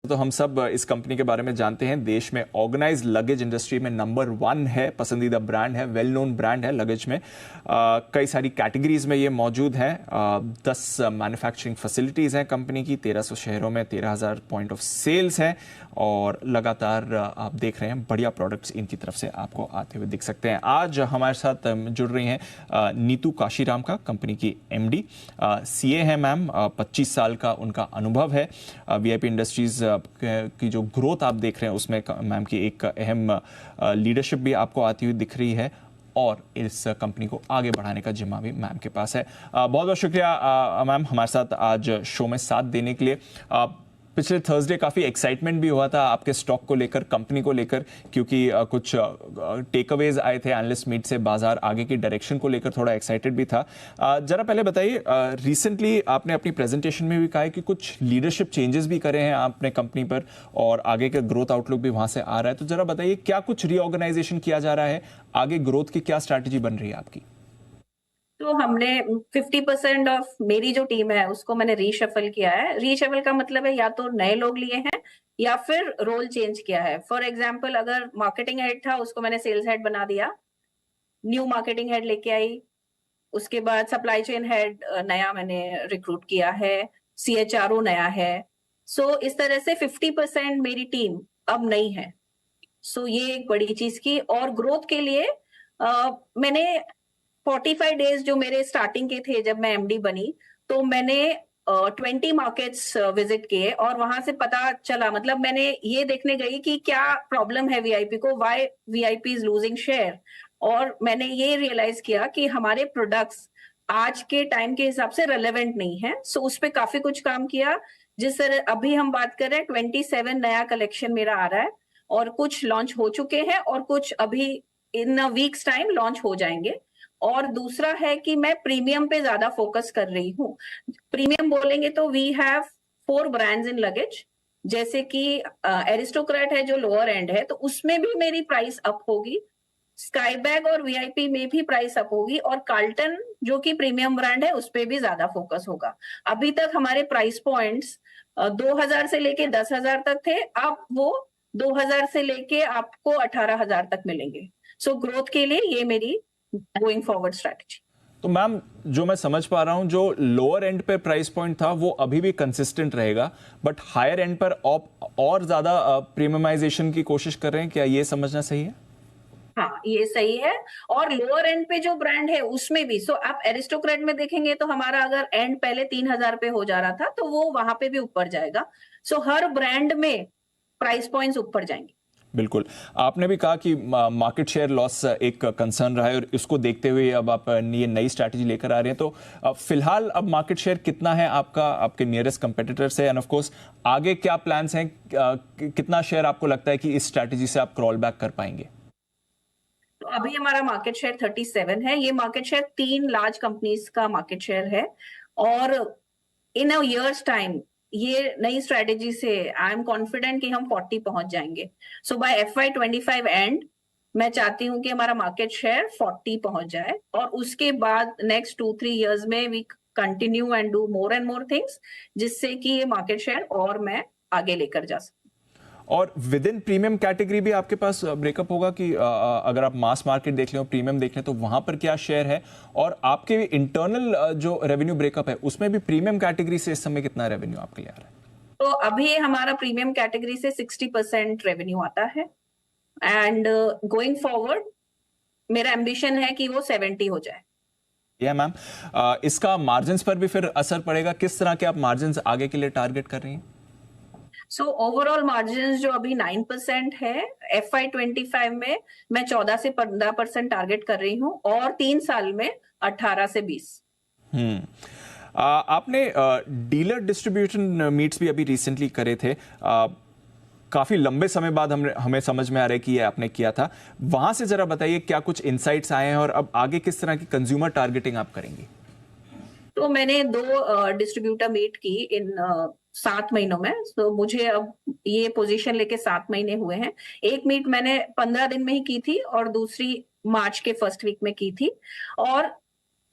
तो हम सब इस कंपनी के बारे में जानते हैं। देश में ऑर्गेनाइज्ड लगेज इंडस्ट्री में नंबर 1 है, पसंदीदा ब्रांड है, वेल नोन ब्रांड है लगेज में। कई सारी कैटेगरीज में ये मौजूद है। 10 मैन्युफैक्चरिंग फैसिलिटीज़ हैं कंपनी की, 1300 शहरों में 13,000 पॉइंट ऑफ सेल्स हैं और लगातार आप देख रहे हैं बढ़िया प्रोडक्ट्स इनकी तरफ से आपको आते हुए दिख सकते हैं। आज हमारे साथ जुड़ रही हैं नीतू काशीराम का, कंपनी की एमडी, सीए है मैम। 25 साल का उनका अनुभव है। वीआईपी इंडस्ट्रीज की जो ग्रोथ आप देख रहे हैं उसमें मैम की एक अहम लीडरशिप भी आपको आती हुई दिख रही है और इस कंपनी को आगे बढ़ाने का जिम्मा भी मैम के पास है। बहुत बहुत शुक्रिया मैम हमारे साथ आज शो में साथ देने के लिए। पिछले थर्सडे काफ़ी एक्साइटमेंट भी हुआ था आपके स्टॉक को लेकर, कंपनी को लेकर, क्योंकि कुछ टेक अवेज आए थे एनालिस्ट मीट से, बाजार आगे की डायरेक्शन को लेकर थोड़ा एक्साइटेड भी था। जरा पहले बताइए, रिसेंटली आपने अपनी प्रेजेंटेशन में भी कहा है कि कुछ लीडरशिप चेंजेस भी करे हैं आपने कंपनी पर और आगे का ग्रोथ आउटलुक भी वहां से आ रहा है। तो जरा बताइए क्या कुछ रीऑर्गेनाइजेशन किया जा रहा है, आगे ग्रोथ की क्या स्ट्रैटेजी बन रही है आपकी? तो हमने 50% ऑफ मेरी जो टीम है उसको मैंने रीशफल किया है। रीशफल का मतलब है या तो नए लोग लिए हैं या फिर रोल चेंज किया है। फॉर एग्जाम्पल, अगर मार्केटिंग हेड था उसको मैंने सेल्स हेड बना दिया, न्यू मार्केटिंग हेड लेके आई। उसके बाद सप्लाई चेन हेड नया मैंने रिक्रूट किया है, सीएचआरओ नया है। सो इस तरह से 50% मेरी टीम अब नई है। सो ये एक बड़ी चीज की। और ग्रोथ के लिए मैंने 45 डेज जो मेरे स्टार्टिंग के थे जब मैं एमडी बनी, तो मैंने 20 मार्केट्स विजिट किए और वहां से पता चला, मतलब मैंने ये देखने गई कि क्या प्रॉब्लम है वीआईपी को, why VIP is losing share. और मैंने ये रियलाइज किया कि हमारे प्रोडक्ट्स आज के टाइम के हिसाब से रेलेवेंट नहीं है। सो उस पर काफी कुछ काम किया। जिस तरह अभी हम बात कर रहे हैं, 27 नया कलेक्शन मेरा आ रहा है और कुछ लॉन्च हो चुके हैं और कुछ अभी इन अ वीक्स टाइम लॉन्च हो जाएंगे। और दूसरा है कि मैं प्रीमियम पे ज्यादा फोकस कर रही हूँ। प्रीमियम बोलेंगे तो we have 4 brands in luggage, जैसे कि एरिस्टोक्रेट है जो लोअर एंड है, तो उसमें भी मेरी प्राइस अप होगी। स्काई बैग और वीआईपी में भी प्राइस अप होगी और कार्ल्टन जो कि प्रीमियम ब्रांड है उस पर भी ज्यादा फोकस होगा। अभी तक हमारे प्राइस पॉइंट्स 2,000 से लेके 10,000 तक थे, अब वो 2,000 से लेके आपको 18,000 तक मिलेंगे। सो ग्रोथ के लिए ये मेरी गोइंग फॉरवर्ड स्ट्रैटेजी। तो मैम, जो मैं समझ पा रहा हूं, जो लोअर एंड पे प्राइस पॉइंट था वो अभी भी कंसिस्टेंट रहेगा, बट हायर एंड पर और ज्यादा प्रीमियमाइजेशन की कोशिश कर रहे हैं, क्या ये समझना सही है? हाँ, ये सही है। और लोअर एंड पे जो ब्रांड है उसमें भी, सो आप एरिस्टोक्रेट में देखेंगे तो हमारा अगर एंड पहले 3,000 पे हो जा रहा था तो वो वहां पे भी ऊपर जाएगा। सो हर ब्रांड में प्राइस पॉइंट्स ऊपर जाएंगे। बिल्कुल। आपने भी कहा कि मार्केट शेयर लॉस एक कंसर्न रहा है और इसको देखते हुए अब आप ये नई स्ट्रैटेजी लेकर आ रहे हैं। तो फिलहाल अब मार्केट शेयर कितना है आपका, आपके नियरेस्ट कंपेटिटर से, एंड ऑफ कोर्स आगे क्या प्लान्स हैं? कितना शेयर आपको लगता है कि इस स्ट्रैटेजी से आप क्रॉल बैक कर पाएंगे? तो अभी हमारा मार्केट शेयर 37 है। ये मार्केट शेयर 3 लार्ज कंपनीज का मार्केट शेयर है और इन अ ईयर्स टाइम ये नई स्ट्रेटेजी से आई एम कॉन्फिडेंट कि हम 40 पहुंच जाएंगे। सो बाय FY25 एंड मैं चाहती हूं कि हमारा मार्केट शेयर 40 पहुंच जाए और उसके बाद नेक्स्ट 2-3 इयर्स में we continue and do more and more things, जिससे कि ये मार्केट शेयर और मैं आगे लेकर जा सकूं। और विद इन प्रीमियम कैटेगरी भी आपके पास ब्रेकअप होगा कि अगर आप मास मार्केट देख लें और प्रीमियम देख लें तो वहां पर क्या शेयर है, और आपके इंटरनल जो रेवेन्यू ब्रेकअप है उसमें भी प्रीमियम कैटेगरी से इस समय कितना रेवेन्यू आपके लिए आ रहा है? तो अभी हमारा प्रीमियम कैटेगरी से 60% रेवेन्यू आता है एंड गोइंग फॉरवर्ड मेरा एम्बिशन है कि वो 70 हो जाए। या मैम, इसका मार्जिन्स पर भी फिर असर पड़ेगा? किस तरह के आप मार्जिन्स आगे के लिए टारगेट कर रही हैं? सो ओवरऑल मार्जिन जो अभी 9% है, FY25 में मैं 14 से 15% टारगेट कर रही हूँ और 3 साल में 18 से 20। आपने डीलर डिस्ट्रीब्यूशन मीट्स भी अभी रिसेंटली करे थे। काफी लंबे समय बाद हमें समझ में आ रहा है कि ये आपने किया था। वहां से जरा बताइए क्या कुछ इनसाइट्स आए हैं और अब आगे किस तरह की कंज्यूमर टारगेटिंग आप करेंगी? तो मैंने 2 डिस्ट्रीब्यूटर मीट की इन 7 महीनों में। तो मुझे अब ये पोजीशन लेके 7 महीने हुए हैं। एक मीट मैंने 15 दिन में ही की थी और दूसरी मार्च के फर्स्ट वीक में की थी। और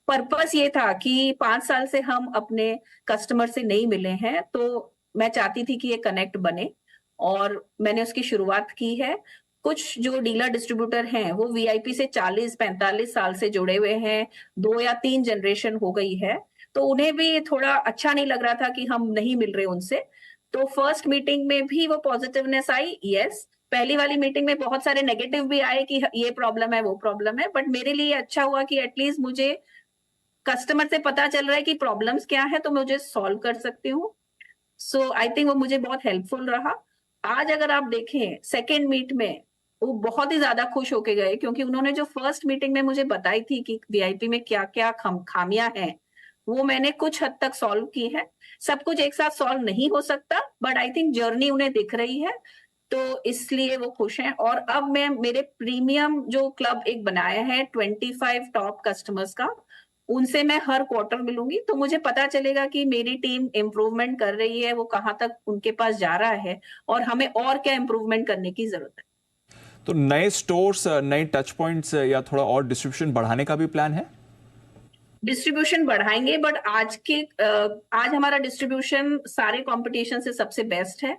पर्पस ये था कि 5 साल से हम अपने कस्टमर से नहीं मिले हैं, तो मैं चाहती थी कि ये कनेक्ट बने। और मैंने उसकी शुरुआत की है। कुछ जो डीलर डिस्ट्रीब्यूटर हैं वो वीआईपी से 40-45 साल से जुड़े हुए हैं, 2 या 3 जनरेशन हो गई है, तो उन्हें भी थोड़ा अच्छा नहीं लग रहा था कि हम नहीं मिल रहे उनसे। तो फर्स्ट मीटिंग में भी वो पॉजिटिवनेस आई, यस। पहली वाली मीटिंग में बहुत सारे नेगेटिव भी आए कि ये प्रॉब्लम है, वो प्रॉब्लम है, बट मेरे लिए अच्छा हुआ कि एटलीस्ट मुझे कस्टमर से पता चल रहा है कि प्रॉब्लम्स क्या है, तो मैं मुझे सॉल्व कर सकती हूँ। सो आई थिंक वो मुझे बहुत हेल्पफुल रहा। आज अगर आप देखें सेकेंड मीट में वो बहुत ही ज्यादा खुश होके गए, क्योंकि उन्होंने जो फर्स्ट मीटिंग में मुझे बताई थी कि वीआईपी में क्या क्या खामियां हैं, वो मैंने कुछ हद तक सॉल्व की है। सब कुछ एक साथ सॉल्व नहीं हो सकता, बट आई थिंक जर्नी उन्हें दिख रही है, तो इसलिए वो खुश हैं। और अब मैं मेरे प्रीमियम जो क्लब एक बनाया है 25 टॉप कस्टमर्स का, उनसे मैं हर क्वार्टर मिलूंगी, तो मुझे पता चलेगा कि मेरी टीम इम्प्रूवमेंट कर रही है, वो कहाँ तक उनके पास जा रहा है और हमें और क्या इम्प्रूवमेंट करने की जरूरत है। तो नए स्टोर्स, नए टच पॉइंट्स या थोड़ा और डिस्ट्रीब्यूशन बढ़ाने का भी प्लान है? डिस्ट्रीब्यूशन बढ़ाएंगे, बट आज हमारा डिस्ट्रीब्यूशन सारे कंपटीशन से सबसे बेस्ट है।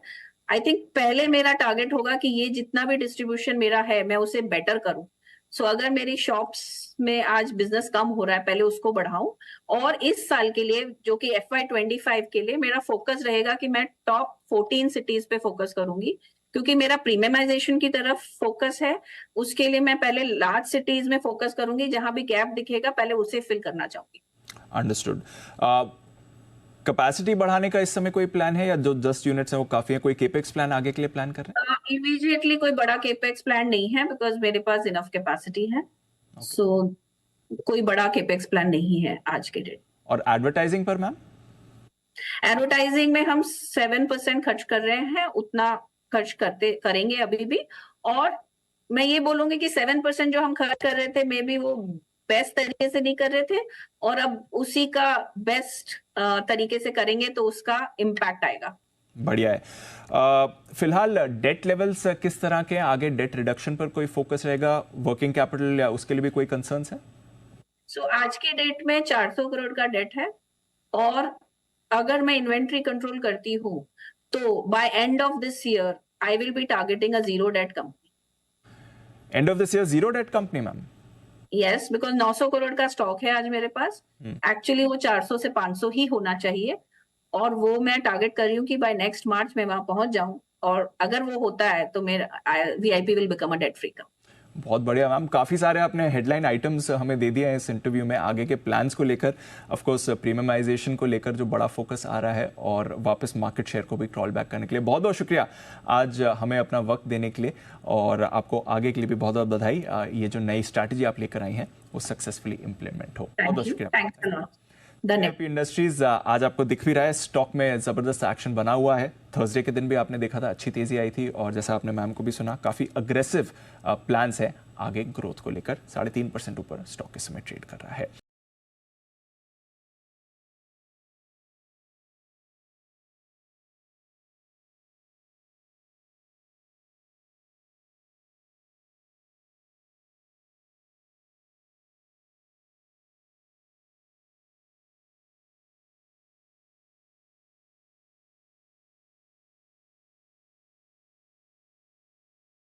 आई थिंक पहले मेरा टारगेट होगा कि ये जितना भी डिस्ट्रीब्यूशन मेरा है मैं उसे बेटर करूं। सो अगर मेरी शॉप्स में आज बिजनेस कम हो रहा है, पहले उसको बढ़ाऊं। और इस साल के लिए जो कि FY25 के लिए मेरा फोकस रहेगा कि मैं टॉप 14 सिटीज पे फोकस करूंगी, क्योंकि मेरा प्रीमियमाइजेशन की तरफ फोकस है। उसके लिए मैं पहले लार्ज सिटीज में फोकस करूंगी, जहां भी गैप दिखेगा पहले उसे फिल करना चाहूंगी। अंडरस्टूड। कैपेसिटी बढ़ाने का इस समय कोई प्लान है, या जो 10 यूनिट्स हैं वो काफी है? कोई केपेक्स प्लान आगे के लिए प्लान कर रहे इमीडिएटली कोई बड़ा केपेक्स प्लान नहीं है, बिकॉज मेरे पास इनफ कैपेसिटी है। सो कोई बड़ा केपेक्स प्लान नहीं है आज के डेट। और एडवर्टाइजिंग पर मैम? एडवर्टाइजिंग में हम 7% खर्च कर रहे हैं, उतना खर्च करेंगे अभी भी। और मैं ये बोलूंगी कि 7% जो हम खर्च कर रहे थे, मे बी वो बेस्ट तरीके से नहीं कर रहे थे, और अब उसी का बेस्ट तरीके से करेंगे तो उसका इम्पैक्ट आएगा। बढ़िया है। फिलहाल डेट लेवल्स किस तरह के हैं? आगे डेट रिडक्शन पर कोई फोकस रहेगा? वर्किंग कैपिटल या उसके लिए भी कोई कंसर्न्स है? सो आज के डेट में 400 करोड़ का डेट है, और अगर मैं इन्वेंट्री कंट्रोल करती हूँ तो by end of this year I will be targeting a zero debt company. End of this year zero debt company ma'am? Yes, because 900 crore का स्टॉक है आज मेरे पास। एक्चुअली वो 400 से 500 ही होना चाहिए, और वो मैं टारगेट कर रही हूँ कि बाय नेक्स्ट मार्च में वहां पहुंच जाऊं। और अगर वो होता है तो मेरा VIP will become a debt free company. बहुत बढ़िया मैम, काफ़ी सारे आपने हेडलाइन आइटम्स हमें दे दिए हैं इस इंटरव्यू में, आगे के प्लान्स को लेकर, ऑफ कोर्स प्रीमियमाइजेशन को लेकर जो बड़ा फोकस आ रहा है, और वापस मार्केट शेयर को भी क्रॉल बैक करने के लिए बहुत बहुत शुक्रिया आज हमें अपना वक्त देने के लिए। और आपको आगे के लिए भी बहुत बहुत बधाई। ये जो नई स्ट्रैटेजी आप लेकर आई हैं वो सक्सेसफुली इंप्लीमेंट हो। बहुत बहुत शुक्रिया। Thanks a lot. धन्यवाद। एपी इंडस्ट्रीज आज आपको दिख भी रहा है, स्टॉक में जबरदस्त एक्शन बना हुआ है। थर्सडे के दिन भी आपने देखा था अच्छी तेजी आई थी, और जैसा आपने मैम को भी सुना, काफी अग्रेसिव प्लान्स है आगे ग्रोथ को लेकर। 3.5% ऊपर स्टॉक इस समय ट्रेड कर रहा है।